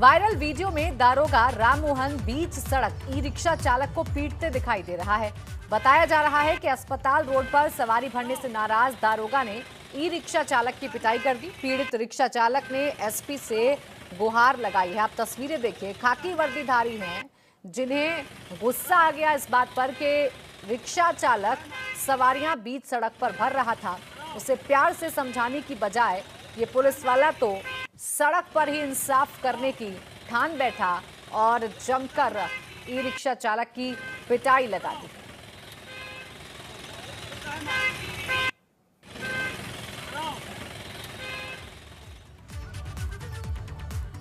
Viral video में दारोगा राममोहन बीच सड़क ई रिक्शा चालक को पीटते दिखाई दे रहा है। बताया जा रहा है कि अस्पताल रोड पर सवारी भरने से नाराज दारोगा ने ई रिक्शा चालक की पिटाई कर दी। पीड़ित रिक्शा चालक ने एसपी से गुहार लगाई है। आप तस्वीरें देखिए, खाकी वर्दीधारी हैं जिन्हें गुस्सा आ गया इस बात पर कि रिक्शा चालक सवारियां बीच सड़क पर भर रहा था। उसे प्यार से समझाने की बजाय ये पुलिस वाला तो सड़क पर ही इंसाफ करने की ठान बैठा और जमकर ई रिक्शा चालक की पिटाई लगा दी।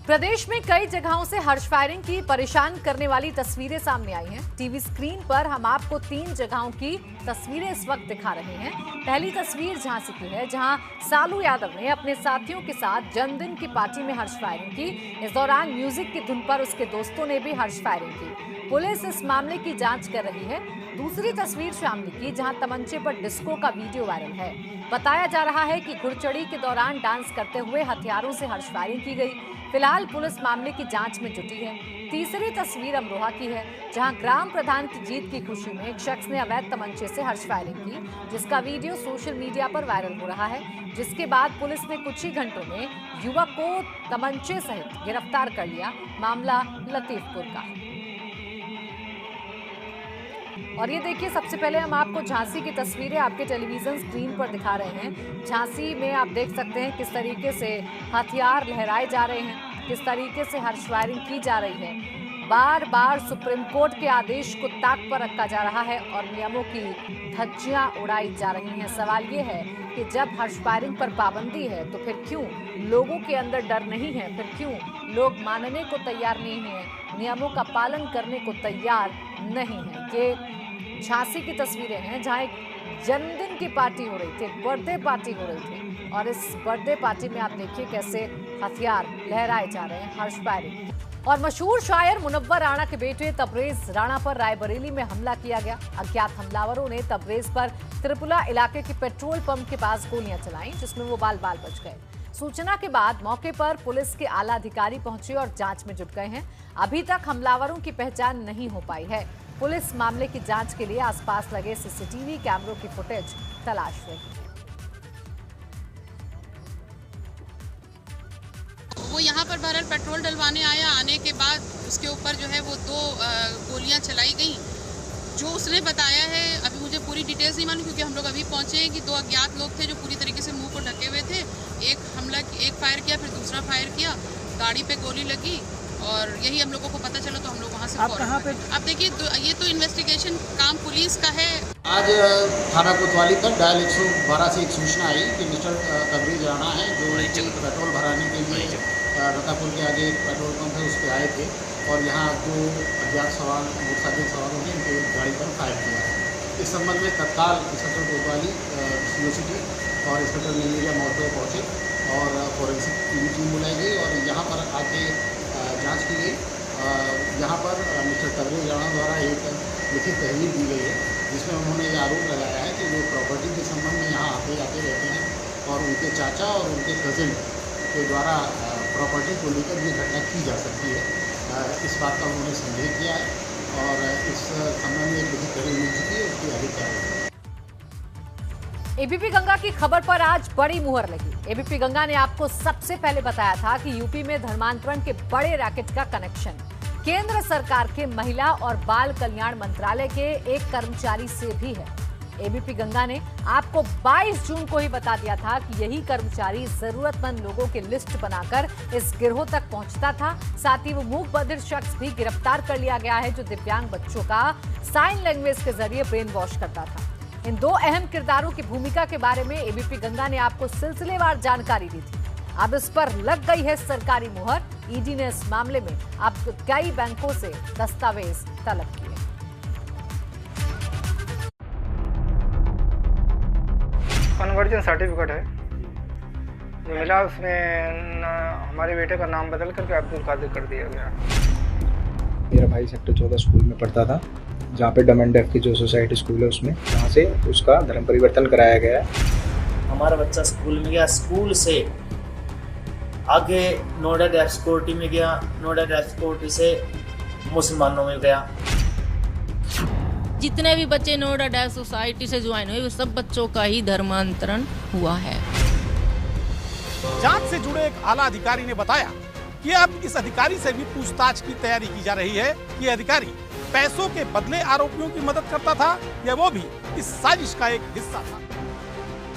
प्रदेश में कई जगहों से हर्ष फायरिंग की परेशान करने वाली तस्वीरें सामने आई हैं। टीवी स्क्रीन पर हम आपको 3 जगहों की तस्वीरें इस वक्त दिखा रहे हैं। पहली तस्वीर झांसी की है, जहां सालू यादव ने अपने साथियों के साथ जन्मदिन की पार्टी में हर्ष फायरिंग की। इस दौरान म्यूजिक की धुन पर उसके दोस्तों ने भी हर्ष फायरिंग की। पुलिस इस मामले की जांच कर रही है। दूसरी तस्वीर शामली की, जहां तमंचे पर डिस्को का वीडियो वायरल है। बताया जा रहा है कि घुड़चढ़ी के दौरान डांस करते हुए हथियारों से हर्ष फायरिंग की गई। फिलहाल पुलिस मामले की जांच में जुटी है। तीसरी तस्वीर अमरोहा की है, जहां ग्राम प्रधान की जीत की खुशी में एक शख्स ने अवैध तमंचे से हर्ष फायरिंग की, जिसका वीडियो सोशल मीडिया पर वायरल हो रहा है। जिसके बाद पुलिस ने कुछ ही घंटों में युवक को तमंचे सहित गिरफ्तार कर लिया। मामला लतीफपुर का। और ये देखिए, सबसे पहले हम आपको झांसी की तस्वीरें आपके टेलीविजन स्क्रीन पर दिखा रहे हैं। झांसी में आप देख सकते हैं किस तरीके से हथियार लहराए जा रहे हैं, किस तरीके से हर्ष फायरिंग की जा रही है। बार बार सुप्रीम कोर्ट के आदेश को ताक पर रखा जा रहा है और नियमों की धज्जियां उड़ाई जा रही हैं। सवाल ये है कि जब हर्ष फायरिंग पर पाबंदी है तो फिर क्यों लोगों के अंदर डर नहीं है, फिर क्यों लोग मानने को तैयार नहीं है, नियमों का पालन करने को तैयार नहीं है। ये झांसी की तस्वीरें हैं, जहां एक जन्मदिन की पार्टी हो रही थी, एक बर्थडे पार्टी हो रही थी और इस बर्थडे पार्टी में आप देखिए कैसे हथियार लहराए जा रहे हैं, हर्ष फायरिंग। और मशहूर शायर मुनव्वर राणा के बेटे तबरेज राणा पर रायबरेली में हमला किया गया। अज्ञात हमलावरों ने तबरेज पर त्रिपुला इलाके के पेट्रोल पंप के पास गोलियां चलाई, जिसमें वो बाल बाल बच गए। सूचना के बाद मौके पर पुलिस के आला अधिकारी पहुंचे और जांच में जुट गए हैं। अभी तक हमलावरों की पहचान नहीं हो पाई है। पुलिस मामले की जांच के लिए आसपास लगे सीसीटीवी कैमरों की फुटेज तलाश रही है। वो यहाँ पर बहरहाल पेट्रोल डलवाने आया, आने के बाद उसके ऊपर जो है वो 2 गोलियां चलाई गई। जो उसने बताया है, अभी मुझे पूरी डिटेल्स नहीं मालूम क्योंकि हम लोग अभी पहुंचे हैं, कि 2 अज्ञात लोग थे जो पूरी तरीके से मुंह को ढके हुए थे। एक फायर किया, फिर दूसरा फायर किया, गाड़ी पे गोली लगी और यही हम लोगों को पता चला तो हम लोग वहाँ से आप कहाँ पे? अब देखिए, ये तो इन्वेस्टिगेशन काम पुलिस का है। आज थाना कोतवाली पर डायल 112 से एक सूचना आई कि मिस्टर तबरेज राणा है जो पेट्रोल भराने के लिए रतापुर के आगे एक पेट्रोल पंप है उस पर आए थे और यहाँ 2 अज्ञात सवार मोटरसाइकिल सवारों ने इनके गाड़ी पर फायर किया। इस संबंध में तत्काल इंस्पेक्टर कोतवाली यूनिवर्सिटी और इंस्पेक्टर मलेरिया मौके पर पहुँचे और फॉरेंसिक टीम बुलाई गई और यहाँ पर आके जांच की गई। यहाँ पर मिस्टर तबरेज राणा द्वारा एक लिखित तहरीर दी गई है, जिसमें उन्होंने ये आरोप लगाया है कि वो प्रॉपर्टी के संबंध में यहाँ आते जाते रहते हैं और उनके चाचा और उनके कजिन के द्वारा प्रॉपर्टी को लेकर ये घटना की जा सकती है। इस बात का उन्होंने संदेह किया है और इस संबंध में एक लिखित तहरीर मिल चुकी है, उसकी आगे कार्रवाई। एबीपी गंगा की खबर पर आज बड़ी मुहर लगी। एबीपी गंगा ने आपको सबसे पहले बताया था कि यूपी में धर्मांतरण के बड़े रैकेट का कनेक्शन केंद्र सरकार के महिला और बाल कल्याण मंत्रालय के एक कर्मचारी से भी है। एबीपी गंगा ने आपको 22 जून को ही बता दिया था कि यही कर्मचारी जरूरतमंद लोगों की लिस्ट बनाकर इस गिरोह तक पहुंचता था। साथ ही वो मूक बधिर शख्स भी गिरफ्तार कर लिया गया है जो दिव्यांग बच्चों का साइन लैंग्वेज के जरिए ब्रेन वॉश करता था। इन 2 अहम किरदारों की भूमिका के बारे में एबीपी गंगा ने आपको सिलसिलेवार जानकारी दी थी। अब इस पर लग गई है सरकारी मुहर। ईडी ने इस मामले में अब कई बैंकों से दस्तावेज तलब किए। कन्वर्जन सर्टिफिकेट है जो मिला, उसमें हमारे बेटे का नाम बदल करके अब्दुल कादिर कर दिया गया। मेरा भाई सेक्टर 14 स्कूल में पढ़ता था, जहाँ पे डम एंड डेफ की जो सोसाइटी स्कूल है उसमें, जहाँ से उसका धर्म परिवर्तन कराया गया है। हमारा बच्चा स्कूल में गया, स्कूल से आगे नोएडा डेफ सिक्योरिटी में गया, नोएडा डेफ सिक्योरिटी से मुसलमानों में गया। जितने भी बच्चे नोएडा डेफ सोसाइटी से ज्वाइन हुए, वो सब बच्चों का ही धर्मांतरण हुआ है। जांच से जुड़े एक आला अधिकारी ने बताया कि अब इस अधिकारी से भी पूछताछ की तैयारी की जा रही है कि अधिकारी पैसों के बदले आरोपियों की मदद करता था या वो भी इस साजिश का एक हिस्सा था।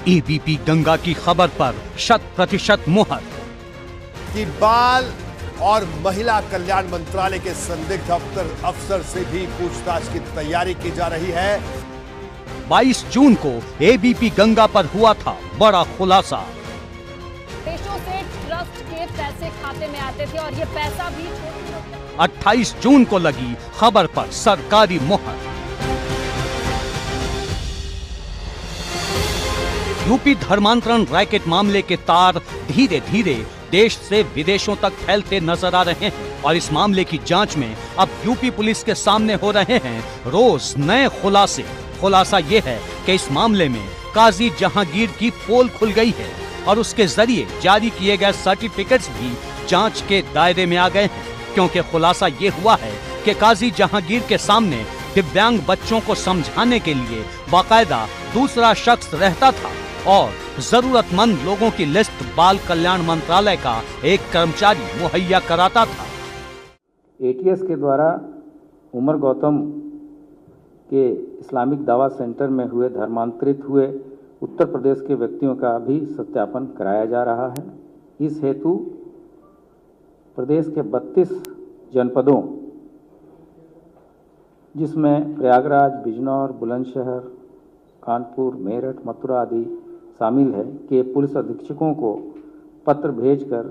एबीपी गंगा की खबर पर 100% मुहर कि बाल और महिला कल्याण मंत्रालय के संदिग्ध अफसर से भी पूछताछ की तैयारी की जा रही है। 22 जून को एबीपी गंगा पर हुआ था बड़ा खुलासा। देशों से ट्रस्ट के पैसे खाते में आते थे और ये पैसा भी 28 जून को लगी खबर पर सरकारी मुहर। यूपी धर्मांतरण रैकेट मामले के तार धीरे धीरे देश से विदेशों तक फैलते नजर आ रहे हैं और इस मामले की जांच में अब यूपी पुलिस के सामने हो रहे हैं रोज नए खुलासे। खुलासा ये है कि इस मामले में काजी जहांगीर की पोल खुल गई है और उसके जरिए जारी किए गए सर्टिफिकेट्स भी जांच के दायरे में आ गए हैं, क्योंकि खुलासा ये हुआ है कि काजी जहांगीर के सामने दिव्यांग बच्चों को समझाने के लिए बाकायदा दूसरा शख्स रहता था और जरूरतमंद लोगों की लिस्ट बाल कल्याण मंत्रालय का एक कर्मचारी मुहैया कराता था। एटीएस के द्वारा उमर गौतम के इस्लामिक दावा सेंटर में हुए धर्मांतरित हुए उत्तर प्रदेश के व्यक्तियों का भी सत्यापन कराया जा रहा है। इस हेतु प्रदेश के 32 जनपदों, जिसमें प्रयागराज, बिजनौर, बुलंदशहर, कानपुर, मेरठ, मथुरा आदि शामिल है, के पुलिस अधीक्षकों को पत्र भेजकर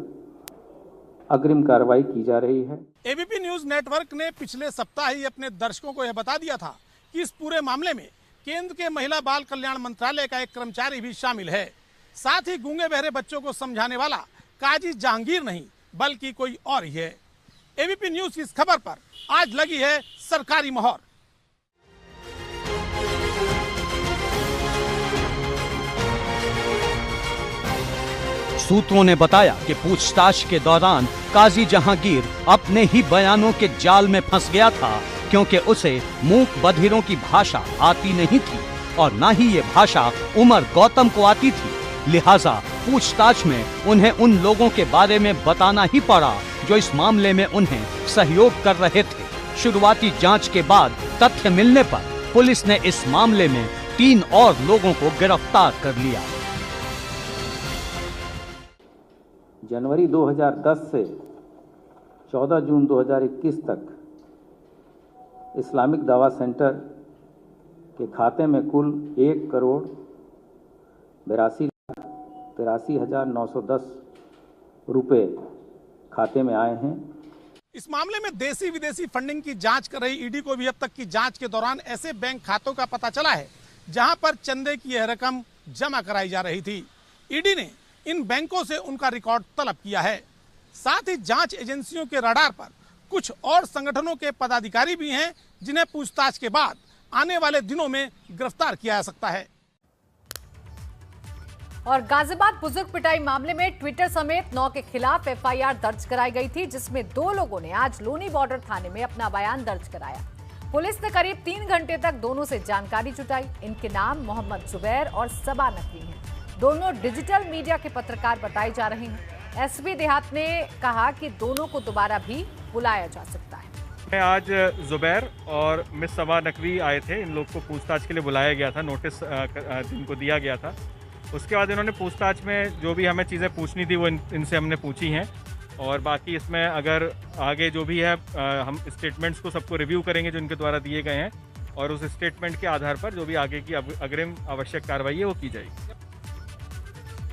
अग्रिम कार्रवाई की जा रही है। एबीपी न्यूज नेटवर्क ने पिछले सप्ताह ही अपने दर्शकों को यह बता दिया था कि इस पूरे मामले में केंद्र के महिला बाल कल्याण मंत्रालय का एक कर्मचारी भी शामिल है। साथ ही गूंगे बहरे बच्चों को समझाने वाला काजी जहांगीर नहीं बल्कि कोई और ही है। एबीपी न्यूज की इस खबर पर आज लगी है सरकारी मोहर। सूत्रों ने बताया कि पूछताछ के दौरान काजी जहांगीर अपने ही बयानों के जाल में फंस गया था, क्योंकि उसे मूक बधिरों की भाषा आती नहीं थी और न ही ये भाषा उमर गौतम को आती थी। लिहाजा पूछताछ में उन्हें उन लोगों के बारे में बताना ही पड़ा जो इस मामले में उन्हें सहयोग कर रहे थे। शुरुआती जांच के बाद तथ्य मिलने पर पुलिस ने इस मामले में 3 और लोगों को गिरफ्तार कर लिया। जनवरी 2010 से 14 जून 2021 तक इस्लामिक दावा सेंटर के खाते में कुल 1,82,83,910 रुपए खाते में आए हैं। इस मामले में देसी विदेशी फंडिंग की जांच कर रही ईडी को भी अब तक की जांच के दौरान ऐसे बैंक खातों का पता चला है जहां पर चंदे की यह रकम जमा कराई जा रही थी। ईडी ने इन बैंकों से उनका रिकॉर्ड तलब किया है। साथ ही जांच एजेंसियों के रडार पर कुछ और संगठनों के पदाधिकारी भी हैं जिन्हें पूछताछ के बाद आने वाले दिनों में गिरफ्तार किया जा सकता है। और गाजियाबाद बुजुर्ग पिटाई मामले में ट्विटर समेत 9 के खिलाफ एफआईआर दर्ज कराई गई थी, जिसमें 2 लोगों ने आज लोनी बॉर्डर थाने में अपना बयान दर्ज कराया। पुलिस ने करीब 3 घंटे तक दोनों से जानकारी जुटाई। इनके नाम मोहम्मद जुबैर और सबा नकवी हैं। दोनों डिजिटल मीडिया के पत्रकार बताए जा रहे हैं। एसपी देहात ने कहा कि दोनों को दोबारा भी बुलाया जा सकता है। आज जुबैर और मिस सबा नकवी आए थे। इन लोग को पूछताछ के लिए बुलाया गया था, नोटिस इनको दिया गया था। उसके बाद इन्होंने पूछताछ में जो भी हमें चीज़ें पूछनी थी वो इनसे हमने पूछी हैं और बाकी इसमें अगर आगे जो भी है हम स्टेटमेंट्स को सबको रिव्यू करेंगे जो इनके द्वारा दिए गए हैं और उस स्टेटमेंट के आधार पर जो भी आगे की अग्रिम आवश्यक कार्रवाई है वो की जाएगी।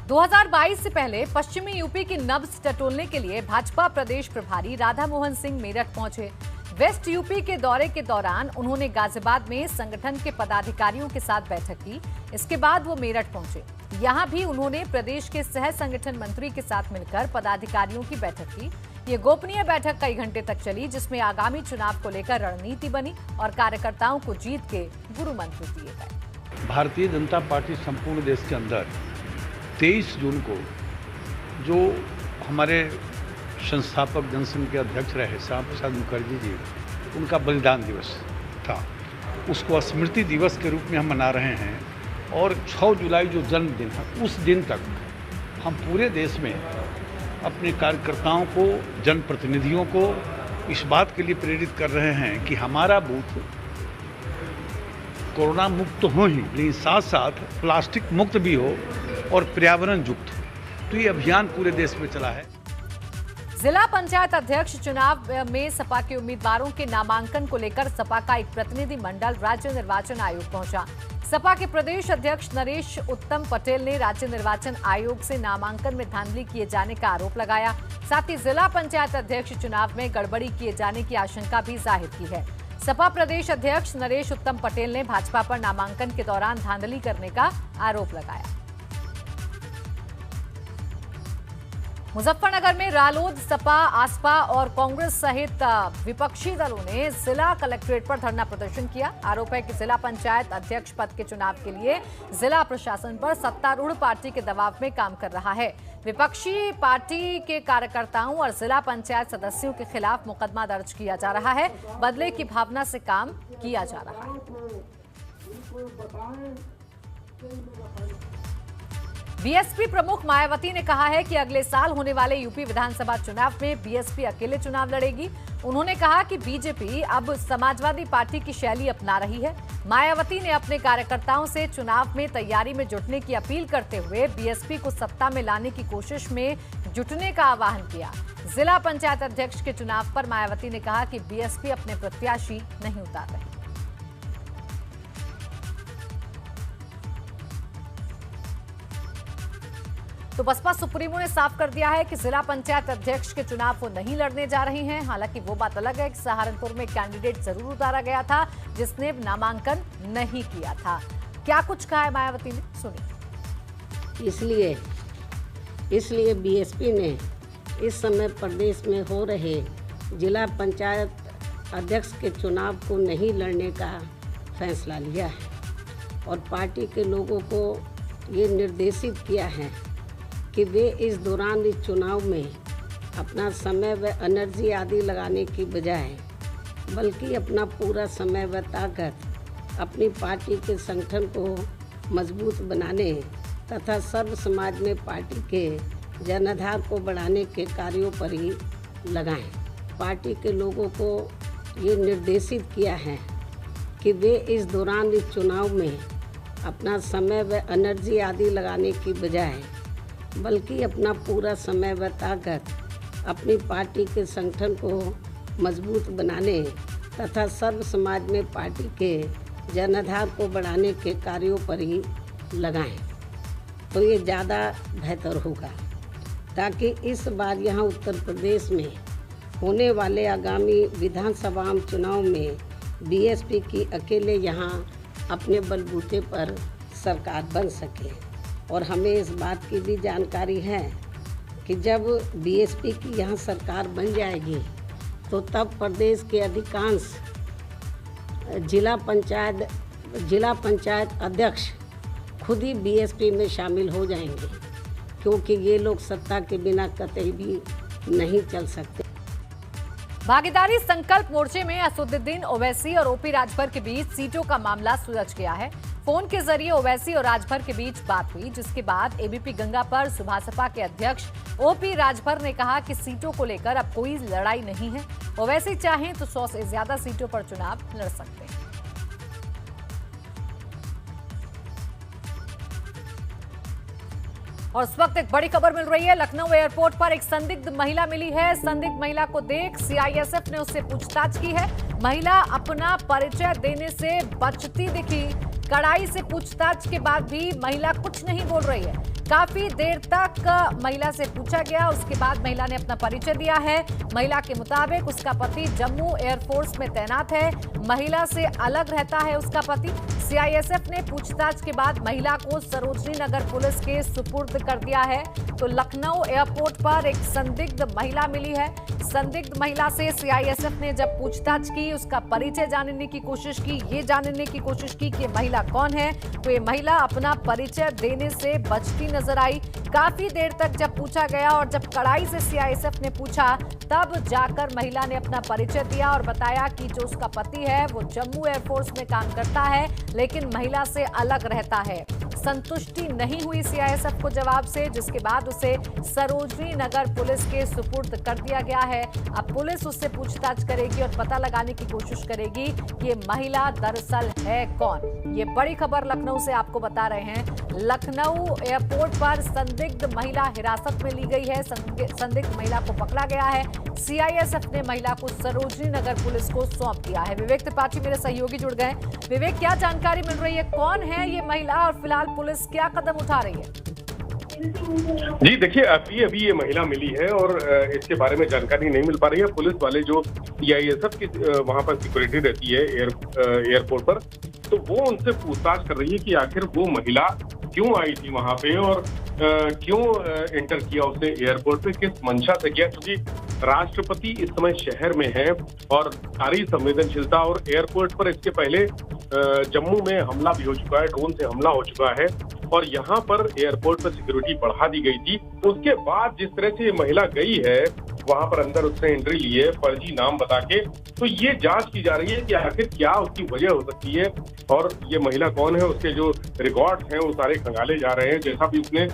2022 से पहले पश्चिमी यूपी की नब्ज टटोलने के लिए भाजपा प्रदेश प्रभारी राधा मोहन सिंह मेरठ पहुंचे। वेस्ट यूपी के दौरे के दौरान उन्होंने गाजियाबाद में संगठन के पदाधिकारियों के साथ बैठक की। इसके बाद वो मेरठ पहुंचे। यहां भी उन्होंने प्रदेश के सह संगठन मंत्री के साथ मिलकर पदाधिकारियों की बैठक की। ये गोपनीय बैठक कई घंटे तक चली, जिसमें आगामी चुनाव को लेकर रणनीति बनी और कार्यकर्ताओं को जीत के गुरु मंत्र दिए गए। भारतीय जनता पार्टी संपूर्ण देश के अंदर 23 जून को जो हमारे संस्थापक जनसंघ के अध्यक्ष रहे श्यामा प्रसाद मुखर्जी जी, उनका बलिदान दिवस था, उसको स्मृति दिवस के रूप में हम मना रहे हैं। और 6 जुलाई जो जन्मदिन है, उस दिन तक हम पूरे देश में अपने कार्यकर्ताओं को, जनप्रतिनिधियों को इस बात के लिए प्रेरित कर रहे हैं कि हमारा बूथ कोरोना मुक्त हो ही, लेकिन साथ साथ प्लास्टिक मुक्त भी हो और पर्यावरण युक्त हो। तो ये अभियान पूरे देश में चला है। जिला पंचायत अध्यक्ष चुनाव में सपा के उम्मीदवारों के नामांकन को लेकर सपा का एक प्रतिनिधि मंडल राज्य निर्वाचन आयोग पहुंचा। सपा के प्रदेश अध्यक्ष नरेश उत्तम पटेल ने राज्य निर्वाचन आयोग से नामांकन में धांधली किए जाने का आरोप लगाया। साथ ही जिला पंचायत अध्यक्ष चुनाव में गड़बड़ी किए जाने की आशंका भी जाहिर की है। सपा प्रदेश अध्यक्ष नरेश उत्तम पटेल ने भाजपा पर नामांकन के दौरान धांधली करने का आरोप लगाया। मुजफ्फरनगर में रालोद, सपा, आसपा और कांग्रेस सहित विपक्षी दलों ने जिला कलेक्ट्रेट पर धरना प्रदर्शन किया। आरोप है कि जिला पंचायत अध्यक्ष पद के चुनाव के लिए जिला प्रशासन पर सत्तारूढ़ पार्टी के दबाव में काम कर रहा है। विपक्षी पार्टी के कार्यकर्ताओं और जिला पंचायत सदस्यों के खिलाफ मुकदमा दर्ज किया जा रहा है। बदले की भावना से काम किया जा रहा है। बीएसपी प्रमुख मायावती ने कहा है कि अगले साल होने वाले यूपी विधानसभा चुनाव में बीएसपी अकेले चुनाव लड़ेगी। उन्होंने कहा कि बीजेपी अब समाजवादी पार्टी की शैली अपना रही है। मायावती ने अपने कार्यकर्ताओं से चुनाव में तैयारी में जुटने की अपील करते हुए बीएसपी को सत्ता में लाने की कोशिश में जुटने का आह्वान किया। जिला पंचायत अध्यक्ष के चुनाव पर मायावती ने कहा कि बीएसपी अपने प्रत्याशी नहीं उतार रही। तो बसपा सुप्रीमो ने साफ कर दिया है कि जिला पंचायत अध्यक्ष के चुनाव वो नहीं लड़ने जा रही हैं। हालांकि वो बात अलग है कि सहारनपुर में कैंडिडेट जरूर उतारा गया था जिसने नामांकन नहीं किया था। क्या कुछ कहा है मायावती ने, सुनिए। इसलिए बीएसपी ने इस समय प्रदेश में हो रहे जिला पंचायत अध्यक्ष के चुनाव को नहीं लड़ने का फैसला लिया है और पार्टी के लोगों को ये निर्देशित किया है कि वे इस दौरान इस चुनाव में अपना समय व एनर्जी आदि लगाने की बजाय बल्कि अपना पूरा समय व ताकत अपनी पार्टी के संगठन को मजबूत बनाने तथा सर्व समाज में पार्टी के जनाधार को बढ़ाने के कार्यों पर ही लगाएं। पार्टी के लोगों को ये निर्देशित किया है कि वे इस दौरान इस चुनाव में अपना समय व एनर्जी आदि लगाने की बजाय बल्कि अपना पूरा समय व ताकत अपनी पार्टी के संगठन को मजबूत बनाने तथा सर्व समाज में पार्टी के जनाधार को बढ़ाने के कार्यों पर ही लगाएं, तो ये ज़्यादा बेहतर होगा ताकि इस बार यहाँ उत्तर प्रदेश में होने वाले आगामी विधानसभा चुनाव में बीएसपी की अकेले यहाँ अपने बलबूते पर सरकार बन सके। और हमें इस बात की भी जानकारी है कि जब बीएसपी की यहाँ सरकार बन जाएगी तो तब प्रदेश के अधिकांश जिला पंचायत अध्यक्ष खुद ही बीएसपी में शामिल हो जाएंगे, क्योंकि ये लोग सत्ता के बिना कतई भी नहीं चल सकते। भागीदारी संकल्प मोर्चे में असदुद्दीन ओवैसी और ओपी राजभर के बीच सीटों का मामला सुलझ गया है। फोन के जरिए ओवैसी और राजभर के बीच बात हुई, जिसके बाद एबीपी गंगा पर सुभासपा के अध्यक्ष ओपी राजभर ने कहा कि सीटों को लेकर अब कोई लड़ाई नहीं है। ओवैसी चाहें तो 100 से ज्यादा सीटों पर चुनाव लड़ सकते हैं। और इस वक्त एक बड़ी खबर मिल रही है। लखनऊ एयरपोर्ट पर एक संदिग्ध महिला मिली है। संदिग्ध महिला को देख सीआईएसएफ ने उससे पूछताछ की है। महिला अपना परिचय देने से बचती दिखी। कड़ाई से पूछताछ के बाद भी महिला कुछ नहीं बोल रही है। काफी देर तक महिला से पूछा गया, उसके बाद महिला ने अपना परिचय दिया है। महिला के मुताबिक उसका पति जम्मू एयरफोर्स में तैनात है। महिला से अलग रहता है उसका पति। सीआईएसएफ ने पूछताछ के बाद महिला को सरोजनी नगर पुलिस के सुपुर्द कर दिया है। तो लखनऊ एयरपोर्ट पर एक संदिग्ध महिला मिली है। संदिग्ध महिला से सीआईएसएफ ने जब पूछताछ की, उसका परिचय जानने की कोशिश की, ये जानने की कोशिश की कि महिला कौन है, तो ये महिला अपना परिचय देने से बचती नजर आई। काफी देर तक जब पूछा गया और जब कड़ाई से सीआईएसएफ ने पूछा तब जाकर महिला ने अपना परिचय दिया और बताया कि जो उसका पति है वो जम्मू एयरफोर्स में काम करता है, लेकिन महिला से अलग रहता है। संतुष्टि नहीं हुई सीआईएसएफ को जवाब से, जिसके बाद उसे सरोजनी नगर पुलिस के सुपुर्द कर दिया गया है। अब पुलिस उससे पूछताछ करेगी और पता लगाने की कोशिश करेगी कि ये महिला दरअसल है कौन। ये बड़ी खबर लखनऊ से आपको बता रहे हैं। लखनऊ एयरपोर्ट पर संदिग्ध महिला हिरासत में ली गई है। संदिग्ध महिला को पकड़ा गया है। सीआईएसएफ ने महिला को सरोजनी नगर पुलिस को सौंप दिया है। विवेक त्रिपाठी मेरे सहयोगी जुड़ गए। विवेक, क्या जानकारी मिल रही है, कौन है ये महिला और फिलहाल पुलिस क्या कदम उठा रही है? जी देखिए, अभी ये महिला मिली है और इसके बारे में जानकारी नहीं मिल पा रही है। पुलिस वाले जो सीआईएसएफ की वहां पर सिक्योरिटी रहती है एयरपोर्ट पर, तो वो उनसे पूछताछ कर रही है कि आखिर वो महिला क्यों आई थी वहां पे और क्यों एंटर किया उसने एयरपोर्ट पे, किस मंशा से किया। क्योंकि राष्ट्रपति इस समय शहर में है और सारी संवेदनशीलता, और एयरपोर्ट पर इसके पहले जम्मू में हमला भी हो चुका है, ड्रोन से हमला हो चुका है और यहाँ पर एयरपोर्ट पर सिक्योरिटी बढ़ा दी गई थी। उसके बाद जिस तरह से ये महिला गई है वहां पर, अंदर उसने एंट्री ली है फर्जी नाम बता के, तो ये जांच की जा रही है कि आखिर क्या उसकी वजह हो सकती है और ये महिला कौन है। उसके जो रिकॉर्ड हैं वो सारे खंगाले जा रहे हैं। जैसा भी उसने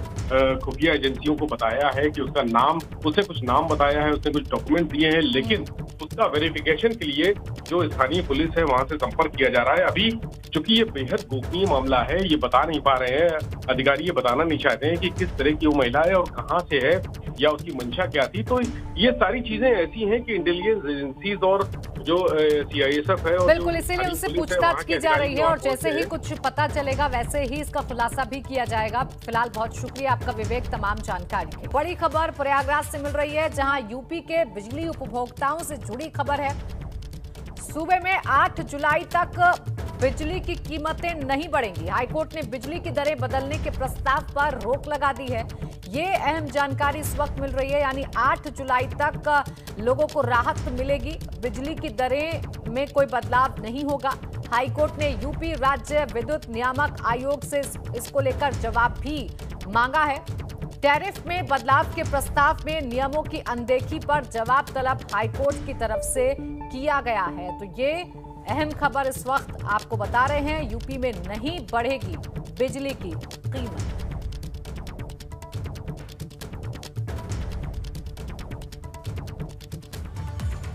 खुफिया एजेंसियों को बताया है कि उसका नाम, उसने कुछ नाम बताया है, उसने कुछ डॉक्यूमेंट दिए हैं, लेकिन उसका वेरिफिकेशन के लिए जो स्थानीय पुलिस है वहां से संपर्क किया जा रहा है। अभी चूंकि ये बेहद गोपनीय मामला है, ये बता नहीं पा रहे हैं अधिकारी, ये बताना नहीं चाहते हैं कि किस तरह की वो महिला है और कहाँ से है या उसकी मंशा क्या थी। तो ये सारी चीजें ऐसी हैं कि इंटेलिजेंस एजेंसीज और जो सीआईएसएफ है, बिल्कुल इसीलिए उनसे पूछताछ की जा रही है और जैसे ही कुछ पता चलेगा वैसे ही इसका खुलासा भी किया जाएगा। फिलहाल बहुत शुक्रिया आपका विवेक तमाम जानकारी की। बड़ी खबर प्रयागराज से मिल रही है, जहां यूपी के बिजली उपभोक्ताओं से जुड़ी खबर है। सूबे में 8 जुलाई तक बिजली की कीमतें नहीं बढ़ेंगी। हाईकोर्ट ने बिजली की दरें बदलने के प्रस्ताव पर रोक लगा दी है। ये अहम जानकारी इस वक्त मिल रही है, यानी 8 जुलाई तक लोगों को राहत मिलेगी। बिजली की दरें में कोई बदलाव नहीं होगा। हाईकोर्ट ने यूपी राज्य विद्युत नियामक आयोग से इसको लेकर जवाब भी मांगा है। टैरिफ में बदलाव के प्रस्ताव में नियमों की अनदेखी पर जवाब तलब हाईकोर्ट की तरफ से किया गया है। तो ये अहम खबर इस वक्त आपको बता रहे हैं, यूपी में नहीं बढ़ेगी बिजली की कीमत।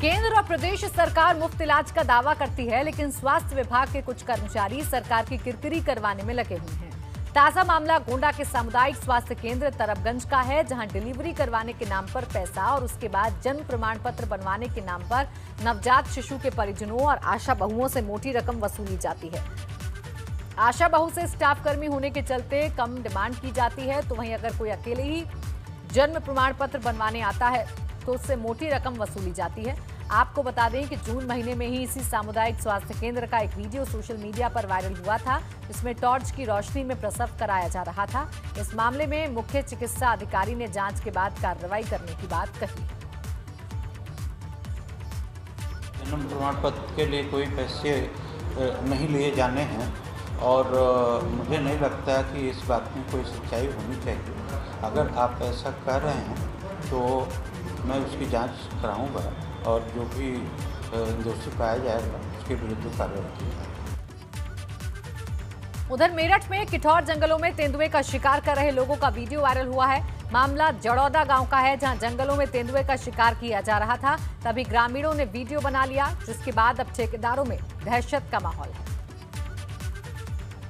केंद्र और प्रदेश सरकार मुफ्त इलाज का दावा करती है, लेकिन स्वास्थ्य विभाग के कुछ कर्मचारी सरकार की किरकिरी करवाने में लगे हुए हैं। ताजा मामला गोंडा के सामुदायिक स्वास्थ्य केंद्र तरफगंज का है, जहां डिलीवरी करवाने के नाम पर पैसा और उसके बाद जन्म प्रमाण पत्र बनवाने के नाम पर नवजात शिशु के परिजनों और आशा बहुओं से मोटी रकम वसूली जाती है। आशा बहू से स्टाफ कर्मी होने के चलते कम डिमांड की जाती है, तो वहीं अगर कोई अकेले ही जन्म प्रमाण पत्र बनवाने आता है तो उससे मोटी रकम वसूली जाती है। आपको बता दें कि जून महीने में ही इसी सामुदायिक स्वास्थ्य केंद्र का एक वीडियो सोशल मीडिया पर वायरल हुआ था, जिसमें टॉर्च की रोशनी में प्रसव कराया जा रहा था। इस मामले में मुख्य चिकित्सा अधिकारी ने जांच के बाद कार्रवाई करने की बात कही। जन्म प्रमाण पत्र के लिए कोई पैसे नहीं लिए जाने हैं और मुझे नहीं लगता कि इस बात में कोई सच्चाई होनी चाहिए। अगर आप ऐसा कर रहे हैं तो मैं उसकी जांच कराऊंगा और जो भी दोषी पाया जाएगा उसके विरुद्ध कार्रवाई की जाएगी। उधर मेरठ में किठौर जंगलों में तेंदुए का शिकार कर रहे लोगों का वीडियो वायरल हुआ है। मामला जड़ौदा गांव का है, जहां जंगलों में तेंदुए का शिकार किया जा रहा था। तभी ग्रामीणों ने वीडियो बना लिया, जिसके बाद अब ठेकेदारों में दहशत का माहौल है।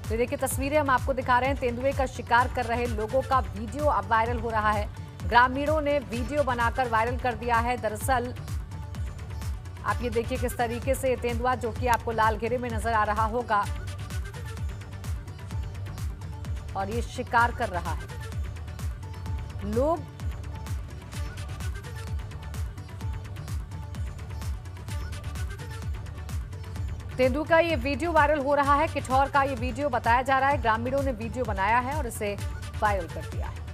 तो देखिए तस्वीरें हम आपको दिखा रहे हैं, तेंदुए का शिकार कर रहे लोगों का वीडियो अब वायरल हो रहा है। ग्रामीणों ने वीडियो बनाकर वायरल कर दिया है। दरअसल आप ये देखिए किस तरीके से तेंदुआ, जो कि आपको लाल घेरे में नजर आ रहा होगा, और ये शिकार कर रहा है। लोग तेंदुए का ये वीडियो वायरल हो रहा है। किठौर का ये वीडियो बताया जा रहा है। ग्रामीणों ने वीडियो बनाया है और इसे वायरल कर दिया है।